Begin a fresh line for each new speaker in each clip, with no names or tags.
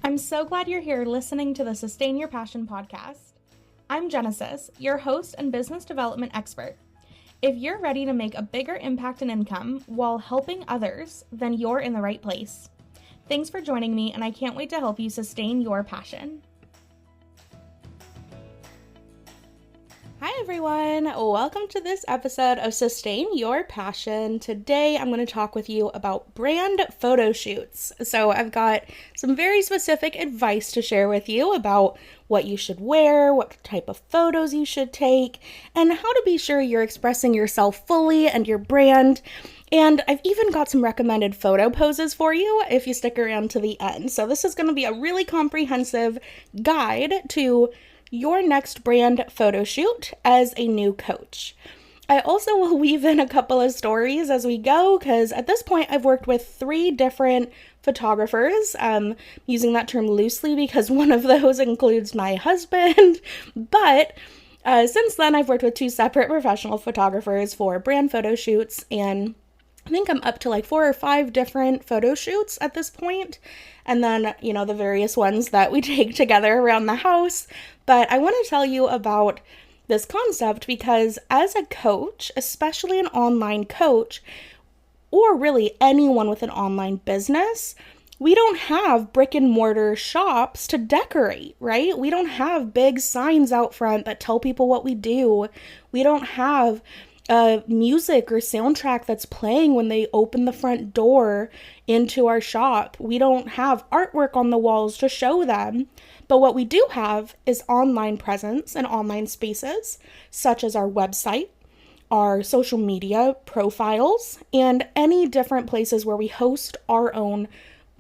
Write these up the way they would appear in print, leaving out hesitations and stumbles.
I'm so glad you're here listening to the Sustain Your Passion podcast. I'm Genesis, your host and business development expert. If you're ready to make a bigger impact and income while helping others, then you're in the right place. Thanks for joining me, and I can't wait to help you sustain your passion. Hi everyone, welcome to this episode of Sustain Your Passion. Today I'm going to talk with you about brand photo shoots. So I've got some very specific advice to share with you about what you should wear, what type of photos you should take, and how to be sure you're expressing yourself fully and your brand. And I've even got some recommended photo poses for you if you stick around to the end. So this is going to be a really comprehensive guide to your next brand photo shoot as a new coach. I also will weave in a couple of stories as we go, because at this point I've worked with 3 different photographers, using that term loosely because one of those includes my husband, but since then I've worked with 2 separate professional photographers for brand photo shoots, and I think I'm up to like 4 or 5 different photo shoots at this point. And then, the various ones that we take together around the house. But I want to tell you about this concept because as a coach, especially an online coach, or really anyone with an online business, we don't have brick and mortar shops to decorate, right? We don't have big signs out front that tell people what we do. We don't have music or soundtrack that's playing when they open the front door into our shop. We don't have artwork on the walls to show them. But what we do have is online presence and online spaces, such as our website, our social media profiles, and any different places where we host our own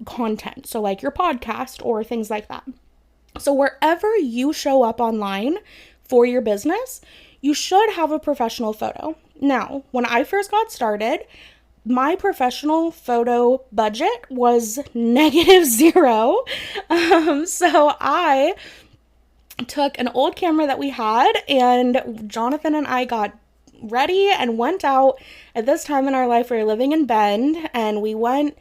content. So like your podcast or things like that. So wherever you show up online for your business, you should have a professional photo. Now, when I first got started, my professional photo budget was -0. So I took an old camera that we had, and Jonathan and I got ready and went out. At this time in our life, we were living in Bend, and we went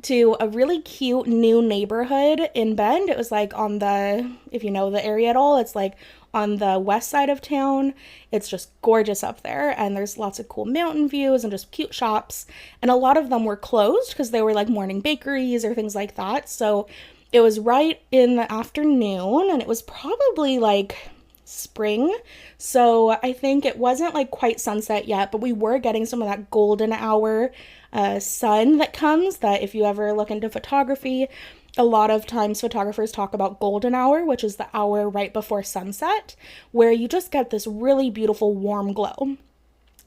to a really cute new neighborhood in Bend. It was like on the, if you know the area at all, it's like on the west side of town. It's just gorgeous up there, and there's lots of cool mountain views and just cute shops, and a lot of them were closed because they were like morning bakeries or things like that. So it was right in the afternoon, and it was probably like spring, so I think it wasn't like quite sunset yet, but we were getting some of that golden hour sun that comes, that if you ever look into photography, a lot of times photographers talk about golden hour, which is the hour right before sunset, where you just get this really beautiful warm glow.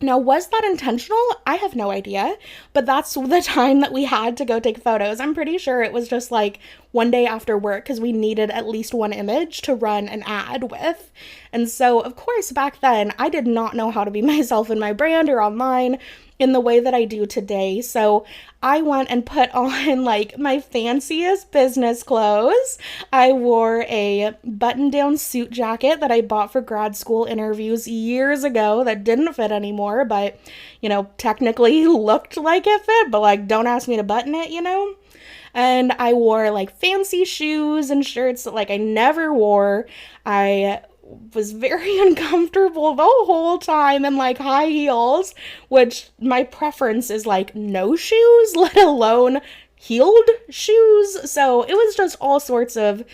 Now, was that intentional? I have no idea, but that's the time that we had to go take photos. I'm pretty sure it was just like one day after work because we needed at least one image to run an ad with. And so, of course, back then, I did not know how to be myself in my brand or online in the way that I do today. So I went and put on like my fanciest business clothes. I wore a button-down suit jacket that I bought for grad school interviews years ago that didn't fit anymore, but, technically looked like it fit, but like, don't ask me to button it, And I wore like fancy shoes and shirts that like I never wore. I was very uncomfortable the whole time in like high heels, which my preference is like no shoes, let alone heeled shoes. So it was just all sorts of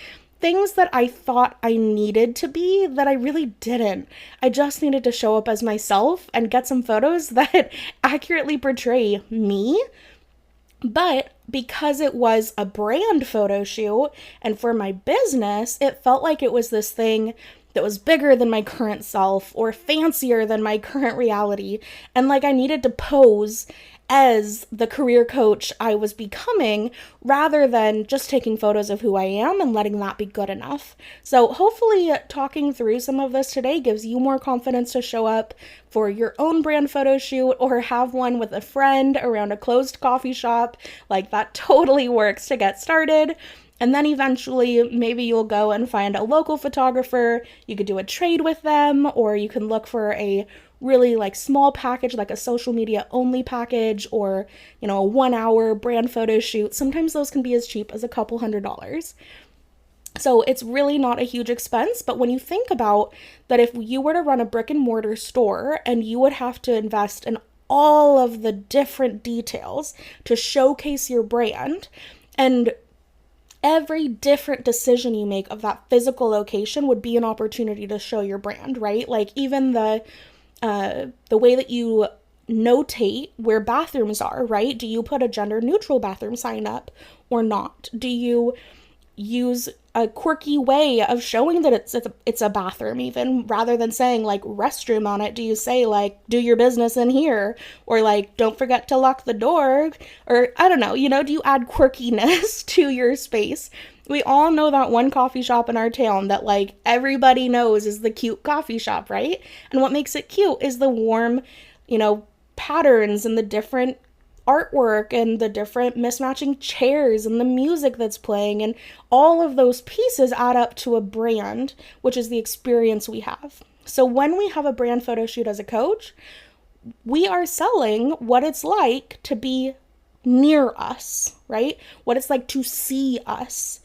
things that I thought I needed to be that I really didn't. I just needed to show up as myself and get some photos that accurately portray me. But because it was a brand photo shoot and for my business, it felt like it was this thing that was bigger than my current self or fancier than my current reality. And like I needed to pose as the career coach I was becoming rather than just taking photos of who I am and letting that be good enough. So hopefully talking through some of this today gives you more confidence to show up for your own brand photo shoot or have one with a friend around a closed coffee shop. Like that totally works to get started. And then eventually, maybe you'll go and find a local photographer. You could do a trade with them, or you can look for a really like small package, like a social media only package, or, a 1 hour brand photo shoot. Sometimes those can be as cheap as a couple $100s. So it's really not a huge expense, but when you think about that, if you were to run a brick and mortar store and you would have to invest in all of the different details to showcase your brand, and every different decision you make of that physical location would be an opportunity to show your brand, right? Like even the way that you notate where bathrooms are, right? Do you put a gender neutral bathroom sign up or not? Do you use a quirky way of showing that it's a bathroom, even rather than saying like restroom on it? Do you say like do your business in here, or like don't forget to lock the door, or I don't know, do you add quirkiness to your space? We all know that one coffee shop in our town that like everybody knows is the cute coffee shop, right? And what makes it cute is the warm, patterns and the different artwork and the different mismatching chairs and the music that's playing, and all of those pieces add up to a brand, which is the experience we have. So when we have a brand photo shoot as a coach, we are selling what it's like to be near us, right? What it's like to see us.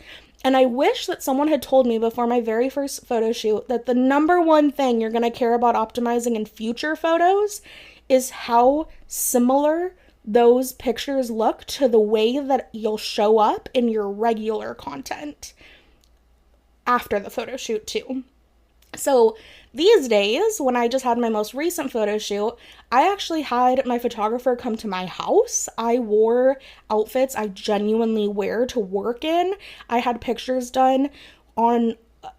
And I wish that someone had told me before my very first photo shoot that the number one thing you're going to care about optimizing in future photos is how similar those pictures look to the way that you'll show up in your regular content after the photo shoot too. So these days, when I just had my most recent photo shoot, I actually had my photographer come to my house. I wore outfits I genuinely wear to work in. I had pictures done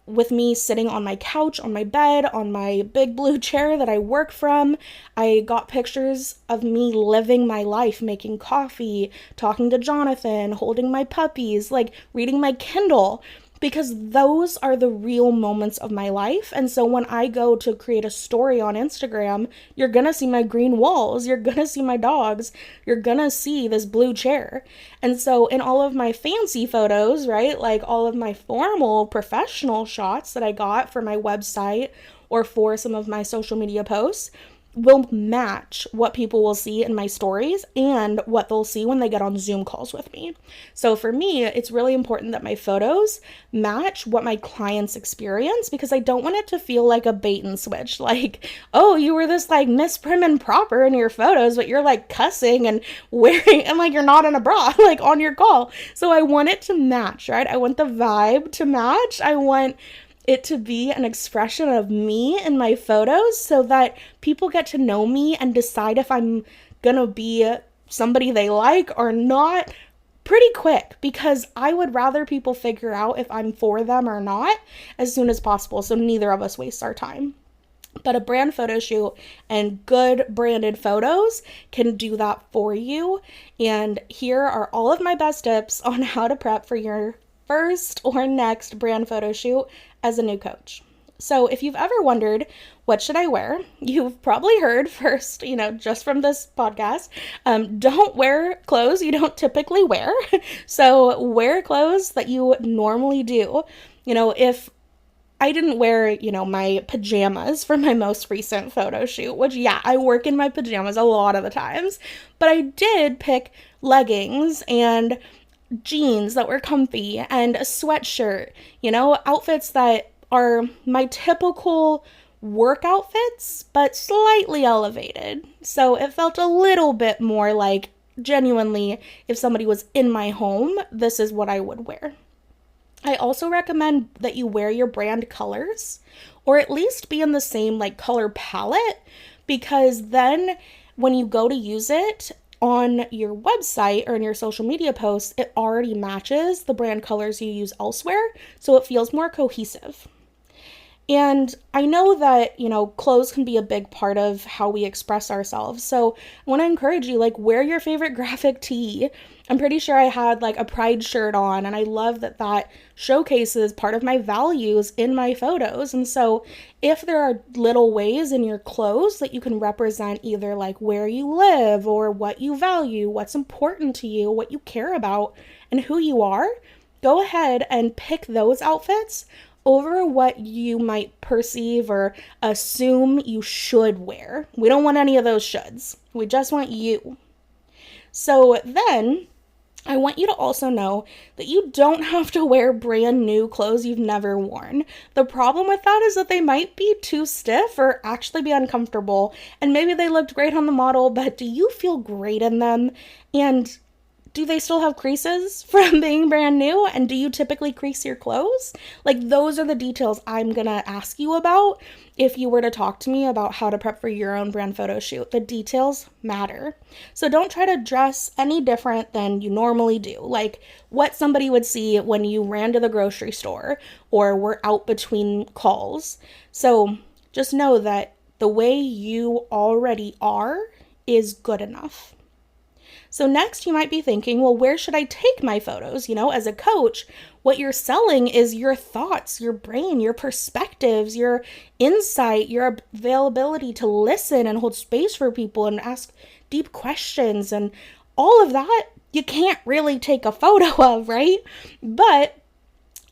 with me sitting on my couch, on my bed, on my big blue chair that I work from. I got pictures of me living my life, making coffee, talking to Jonathan, holding my puppies, like reading my Kindle, because those are the real moments of my life. And so when I go to create a story on Instagram, you're gonna see my green walls, you're gonna see my dogs, you're gonna see this blue chair. And so in all of my fancy photos, right, like all of my formal professional shots that I got for my website or for some of my social media posts, will match what people will see in my stories and what they'll see when they get on Zoom calls with me. So for me, it's really important that my photos match what my clients experience, because I don't want it to feel like a bait and switch. Like, oh, you were this like Miss Prim and Proper in your photos, but you're like cussing and wearing, and like you're not in a bra, like on your call. So I want it to match, right? I want the vibe to match. I want it to be an expression of me in my photos so that people get to know me and decide if I'm gonna be somebody they like or not pretty quick, because I would rather people figure out if I'm for them or not as soon as possible, so neither of us wastes our time. But a brand photo shoot and good branded photos can do that for you. And here are all of my best tips on how to prep for your first or next brand photo shoot as a new coach. So if you've ever wondered, what should I wear? You've probably heard first, just from this podcast, don't wear clothes you don't typically wear. So wear clothes that you normally do. If I didn't wear, my pajamas for my most recent photo shoot, which, yeah, I work in my pajamas a lot of the times, but I did pick leggings and jeans that were comfy and a sweatshirt, outfits that are my typical work outfits, but slightly elevated. So it felt a little bit more like, genuinely, if somebody was in my home, this is what I would wear. I also recommend that you wear your brand colors, or at least be in the same like color palette, because then when you go to use it on your website or in your social media posts, it already matches the brand colors you use elsewhere, so it feels more cohesive. And I know that, clothes can be a big part of how we express ourselves. So I want to encourage you, wear your favorite graphic tee. I'm pretty sure I had a pride shirt on, and I love that showcases part of my values in my photos. And so if there are little ways in your clothes that you can represent either where you live or what you value, what's important to you, what you care about, and who you are, go ahead and pick those outfits over what you might perceive or assume you should wear. We don't want any of those shoulds. We just want you. So then, I want you to also know that you don't have to wear brand new clothes you've never worn. The problem with that is that they might be too stiff or actually be uncomfortable, and maybe they looked great on the model, but do you feel great in them? And do they still have creases from being brand new? And do you typically crease your clothes? Like, those are the details I'm gonna ask you about if you were to talk to me about how to prep for your own brand photo shoot. The details matter. So don't try to dress any different than you normally do, like what somebody would see when you ran to the grocery store or were out between calls. So just know that the way you already are is good enough. So next you might be thinking, well, where should I take my photos? As a coach, what you're selling is your thoughts, your brain, your perspectives, your insight, your availability to listen and hold space for people and ask deep questions, and all of that you can't really take a photo of, right? But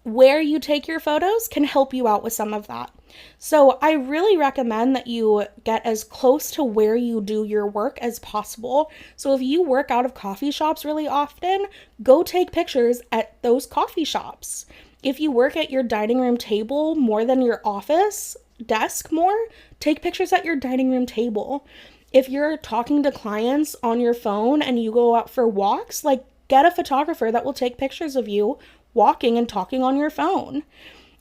where you take your photos can help you out with some of that. So I really recommend that you get as close to where you do your work as possible. So if you work out of coffee shops really often, go take pictures at those coffee shops. If you work at your dining room table more than your office desk more, take pictures at your dining room table. If you're talking to clients on your phone and you go out for walks, like, get a photographer that will take pictures of you walking and talking on your phone.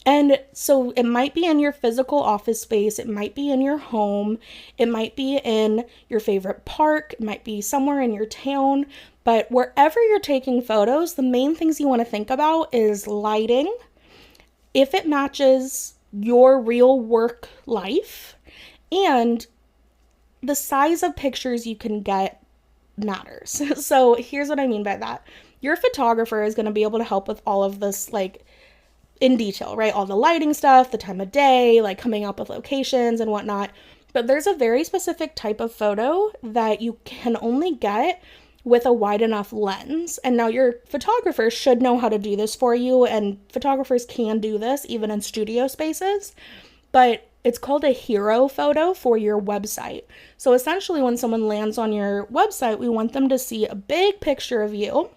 And so it might be in your physical office space, it might be in your home, it might be in your favorite park, it might be somewhere in your town, but wherever you're taking photos, the main things you want to think about is lighting, if it matches your real work life, and the size of pictures you can get matters. So here's what I mean by that. Your photographer is going to be able to help with all of this, like, in detail, right? All the lighting stuff, the time of day, like coming up with locations and whatnot. But there's a very specific type of photo that you can only get with a wide enough lens. And now your photographer should know how to do this for you, and photographers can do this even in studio spaces. But it's called a hero photo for your website. So essentially, when someone lands on your website, we want them to see a big picture of you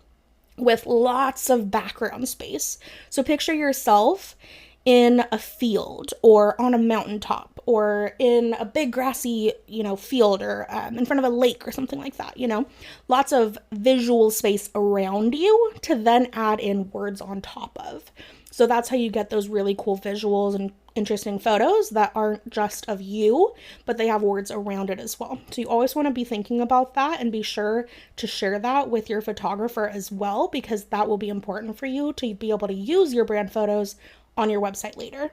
with lots of background space. So picture yourself in a field or on a mountaintop or in a big grassy, field, or in front of a lake or something like that, lots of visual space around you to then add in words on top of. So that's how you get those really cool visuals and interesting photos that aren't just of you, but they have words around it as well. So you always want to be thinking about that and be sure to share that with your photographer as well, because that will be important for you to be able to use your brand photos on your website later.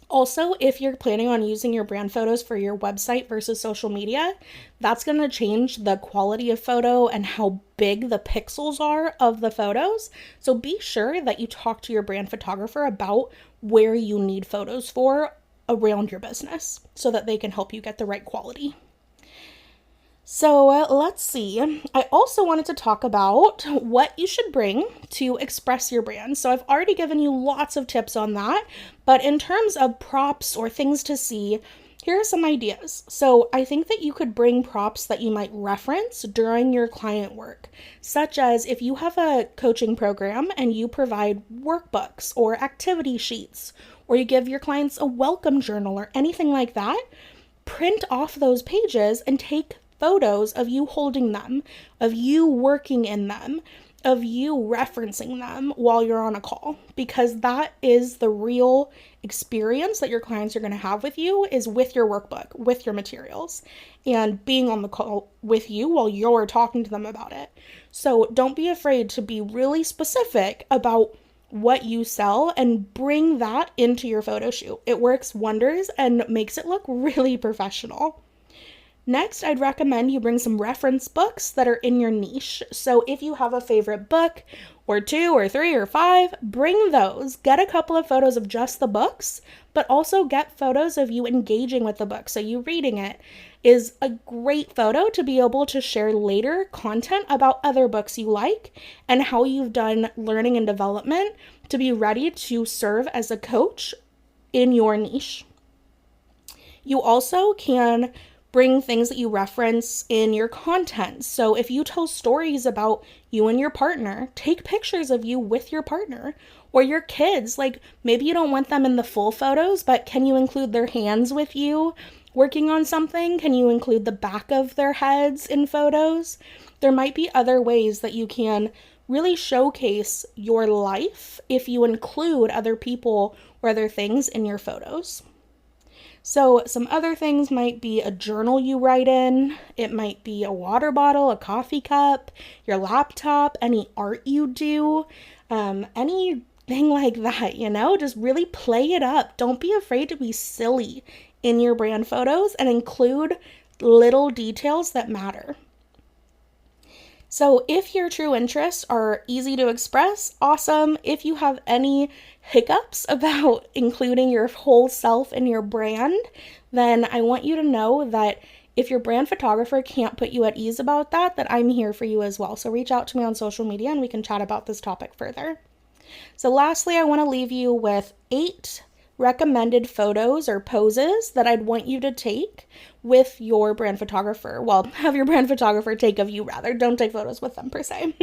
Also, if you're planning on using your brand photos for your website versus social media, that's going to change the quality of photo and how big the pixels are of the photos. So be sure that you talk to your brand photographer about where you need photos for around your business so that they can help you get the right quality. So let's see. I also wanted to talk about what you should bring to express your brand. So I've already given you lots of tips on that, but in terms of props or things to see, here are some ideas. So I think that you could bring props that you might reference during your client work, such as if you have a coaching program and you provide workbooks or activity sheets, or you give your clients a welcome journal or anything like that, print off those pages and take photos of you holding them, of you working in them, of you referencing them while you're on a call, because that is the real experience that your clients are going to have with you, is with your workbook, with your materials, and being on the call with you while you're talking to them about it. So don't be afraid to be really specific about what you sell and bring that into your photo shoot. It works wonders and makes it look really professional. Next, I'd recommend you bring some reference books that are in your niche. So if you have a favorite book, or 2 or 3 or 5, bring those. Get a couple of photos of just the books, but also get photos of you engaging with the book. So you reading it is a great photo to be able to share later content about other books you like and how you've done learning and development to be ready to serve as a coach in your niche. You also can bring things that you reference in your content. So if you tell stories about you and your partner, take pictures of you with your partner or your kids. Like maybe you don't want them in the full photos, but can you include their hands with you working on something? Can you include the back of their heads in photos? There might be other ways that you can really showcase your life if you include other people or other things in your photos. So some other things might be a journal you write in. It might be a water bottle, a coffee cup, your laptop, any art you do, anything like that, just really play it up. Don't be afraid to be silly in your brand photos and include little details that matter. So if your true interests are easy to express, awesome. If you have any hiccups about including your whole self in your brand, then I want you to know that if your brand photographer can't put you at ease about that I'm here for you as well. So reach out to me on social media and we can chat about this topic further. So lastly, I want to leave you with 8 recommended photos or poses that I'd want you to take with your brand photographer. Well, have your brand photographer take of you rather. Don't take photos with them per se.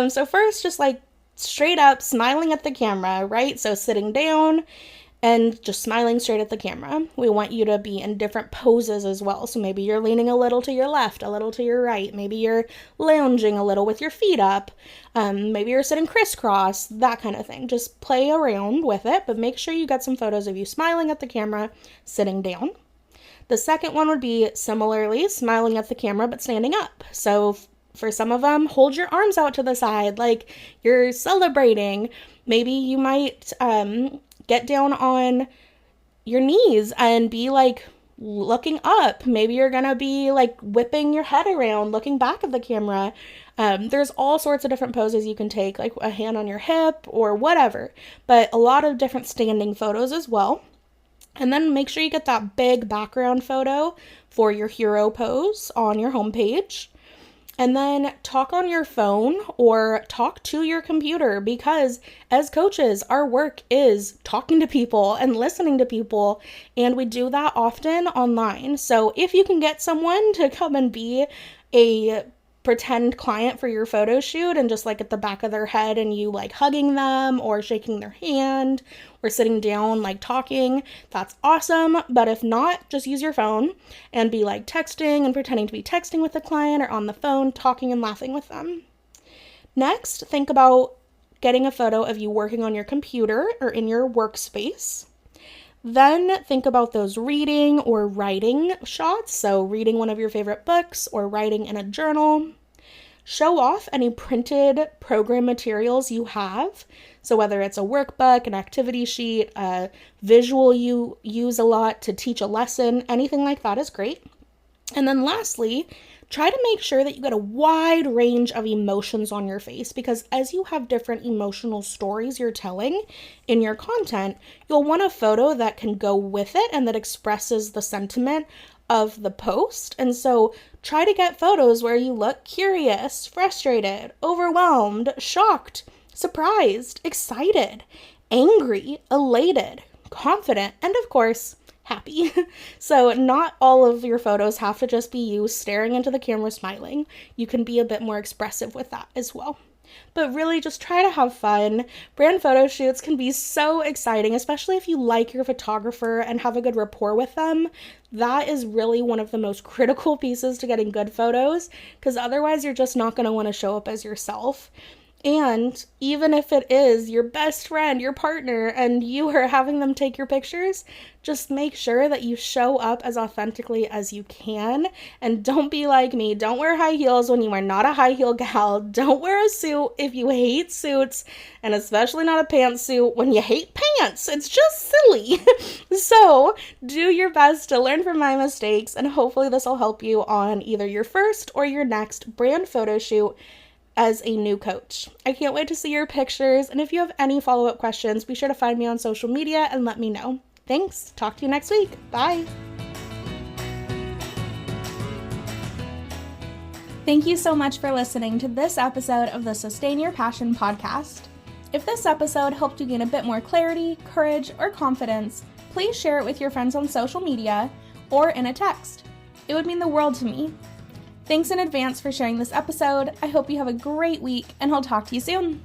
So first, just like straight up smiling at the camera, right? So sitting down and just smiling straight at the camera. We want you to be in different poses as well. So maybe you're leaning a little to your left, a little to your right. Maybe you're lounging a little with your feet up. Maybe you're sitting crisscross, that kind of thing. Just play around with it, but make sure you get some photos of you smiling at the camera, sitting down. The second one would be similarly smiling at the camera, but standing up. So for some of them, hold your arms out to the side like you're celebrating. Maybe you might get down on your knees and be like looking up. Maybe you're gonna be like whipping your head around, looking back at the camera. There's all sorts of different poses you can take, like a hand on your hip or whatever, but a lot of different standing photos as well. And then make sure you get that big background photo for your hero pose on your homepage. And then talk on your phone or talk to your computer, because as coaches, our work is talking to people and listening to people, and we do that often online. So if you can get someone to come and be a pretend client for your photo shoot and just like at the back of their head and you like hugging them or shaking their hand or sitting down like talking, that's awesome. But if not, just use your phone and be like texting and pretending to be texting with the client or on the phone talking and laughing with them. Next, think about getting a photo of you working on your computer or in your workspace. Then think about those reading or writing shots. So reading one of your favorite books or writing in a journal. Show off any printed program materials you have. So whether it's a workbook, an activity sheet, a visual you use a lot to teach a lesson, anything like that is great. And then lastly, try to make sure that you get a wide range of emotions on your face, because as you have different emotional stories you're telling in your content, you'll want a photo that can go with it and that expresses the sentiment of the post. And so try to get photos where you look curious, frustrated, overwhelmed, shocked, surprised, excited, angry, elated, confident, and of course, happy. So not all of your photos have to just be you staring into the camera smiling. You can be a bit more expressive with that as well. But really just try to have fun. Brand photo shoots can be so exciting, especially if you like your photographer and have a good rapport with them. That is really one of the most critical pieces to getting good photos, because otherwise you're just not going to want to show up as yourself. And even if it is your best friend, your partner, and you are having them take your pictures, just make sure that you show up as authentically as you can. And don't be like me. Don't wear high heels when you are not a high heel gal. Don't wear a suit if you hate suits, and especially not a pantsuit when you hate pants. It's just silly. So do your best to learn from my mistakes, and hopefully this will help you on either your first or your next brand photo shoot as a new coach. I can't wait to see your pictures, and if you have any follow-up questions, be sure to find me on social media and let me know. Thanks. Talk to you next week. Bye. Thank you so much for listening to this episode of the Sustain Your Passion podcast. If this episode helped you gain a bit more clarity, courage, or confidence, please share it with your friends on social media or in a text. It would mean the world to me. Thanks in advance for sharing this episode. I hope you have a great week, and I'll talk to you soon.